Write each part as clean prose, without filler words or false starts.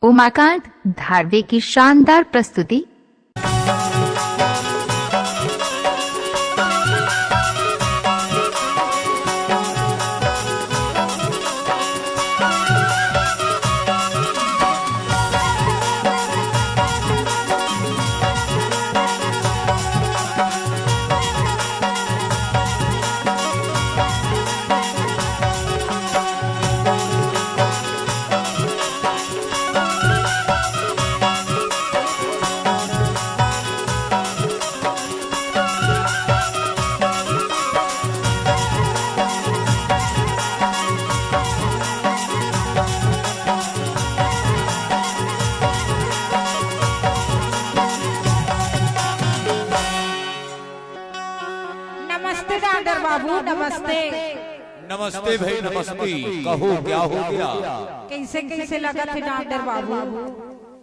उमाकांत धारवे की शानदार प्रस्तुति। नमस्ते डॉक्टर बाबू, नमस्ते। नमस्ते भाई, नमस्ते। कहो क्या हो गया? कैसे कैसे लगा थे डॉक्टर बाबू?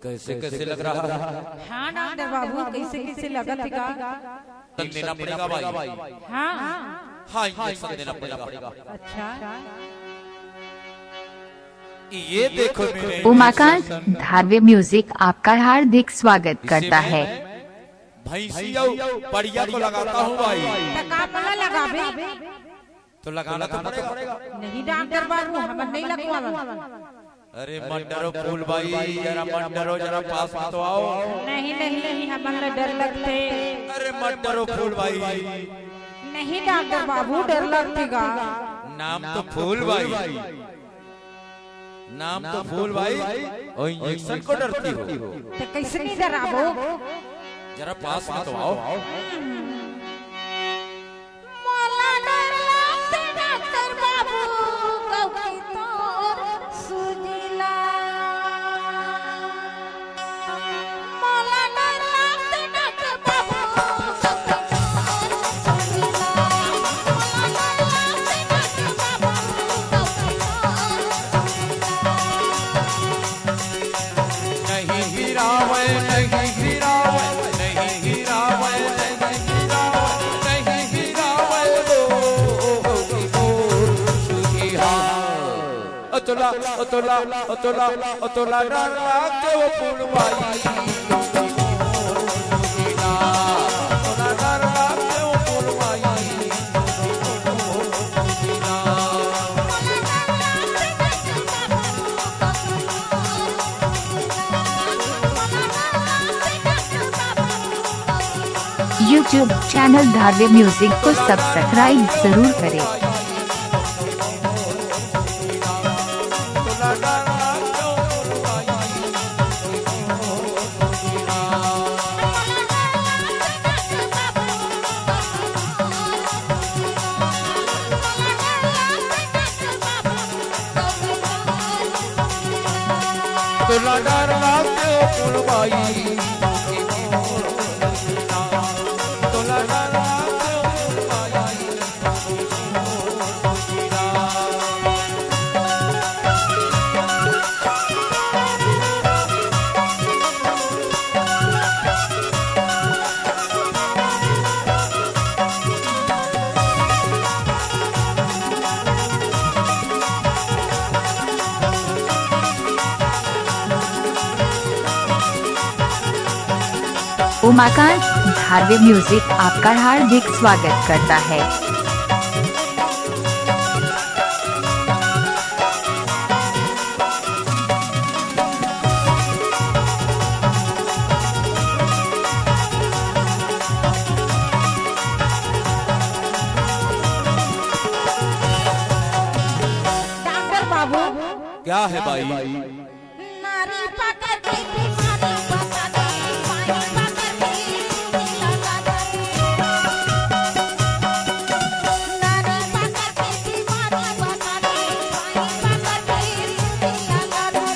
कैसे कैसे लग रहा है? हाँ डॉक्टर बाबू, कैसे कैसे लगा थे का? देना पड़ेगा भाई। हाँ हाँ, इंजेक्शन देना पड़ेगा। अच्छा, ये देखो मेरे उमाकांत धारवे म्यूजिक आपका हार्दिक स्वागत करता है। भैंसिया बढ़िया को लगाता हूँ भाई। टका मला लगावे? तो लगाना तो पड़ेगा। नहीं डॉक्टर बाबू, हम नहीं लगवावा। अरे मंडरो फूल भाई, जरा मंडरो, जरा पास में तो आओ। नहीं नहीं नहीं, हमारा डर लगते। अरे मंडरो फूल भाई। नहीं डॉक्टर बाबू, डर लगतेगा। नाम तो फूल भाई, नाम तो फूल भाई, और इंजेक्शन को डरती हो? तो कैसे नहीं डरावो? जरा पास में तो आओ। मोला डर लगते डॉक्टर बाबू, कौकी तोर सुजिला। मोला डर लगते डॉक्टर बाबू, कौकी तोर सुजिला। मोला डर लगते डॉक्टर बाबू, कौकी तोर सुजिला। नहीं गिरावे, नहीं गिरावे, नहीं गिरावे, नहीं गिरावे, नहीं गिरावे सुखिया। अतुला अतुला अतुला अतुला राग वो फूल भाई। यूट्यूब चैनल धारवे म्यूजिक को सब्सक्राइब जरूर करें। तुला डर लागते हो फूल भाई। तुला डर लागते हो फूल भाई। उमाकांत धारवे म्यूजिक आपका हार्दिक स्वागत करता है। डॉक्टर बाबू, क्या है भाई? नारी पकड़ के बीमारी बता दे, पानी पकड़ के लगा दे। नारी पकड़ के बीमारी बता दे, पानी पकड़ के लगा दे।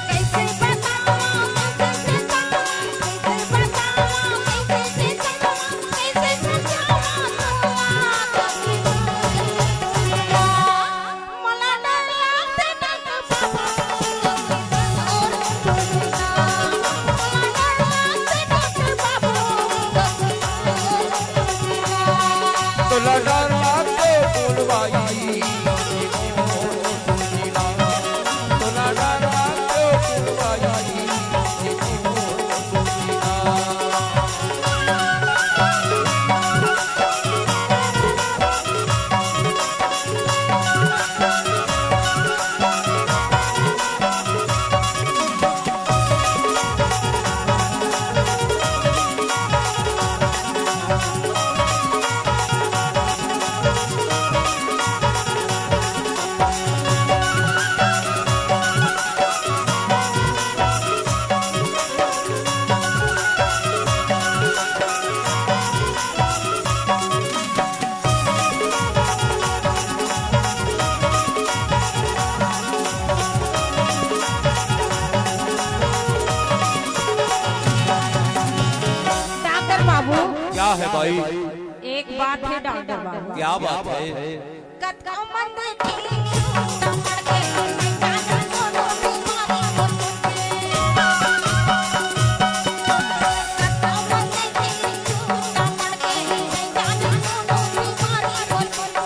कैसे बताऊं, कैसे बताऊं, कैसे बताऊं, कैसे समझाऊं तुआ। मला डर लगते डॉक्टर बाबू, है भाई? एक बात है डॉक्टर बाबू, क्या बात है? कतका मन की तमड़ के जाना कोनो बीमारी हो चुके। कतका मन की तमड़ के जाना कोनो बीमारी हो चुके।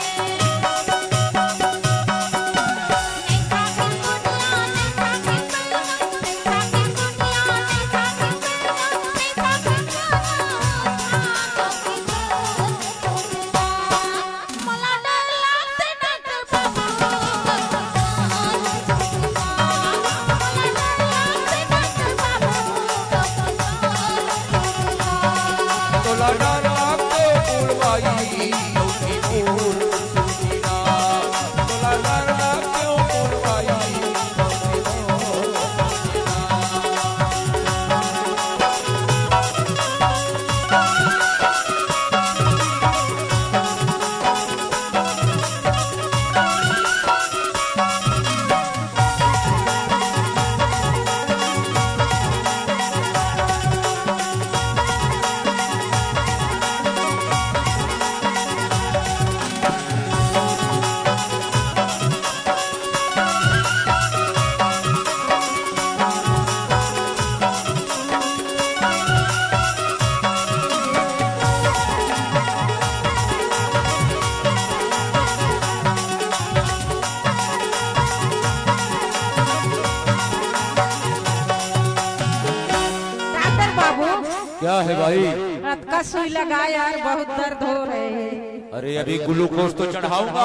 क्या है भाई? रात का सुई लगा यार, बहुत दर्द हो रहे हैं। अरे अभी ग्लूकोज तो चढ़ाऊंगा।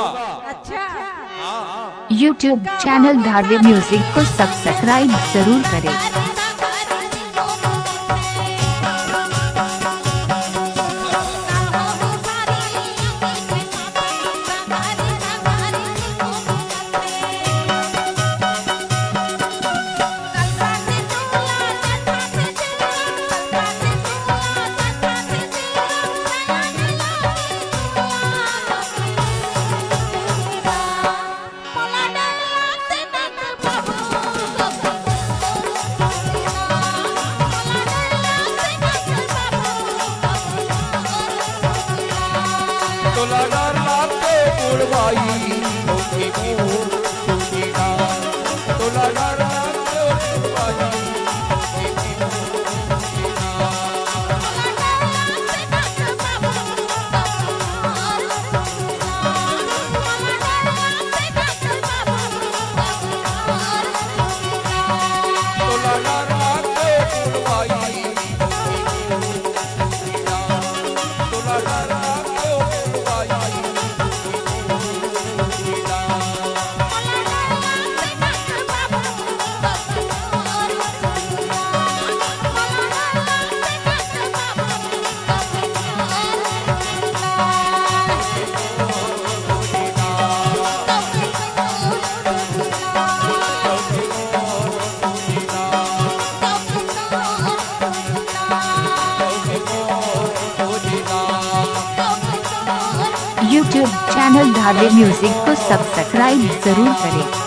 अच्छा, YouTube चैनल धारवे म्यूजिक को सब्सक्राइब जरूर करें। YouTube चैनल धारवे म्यूजिक को सब्सक्राइब जरूर करें।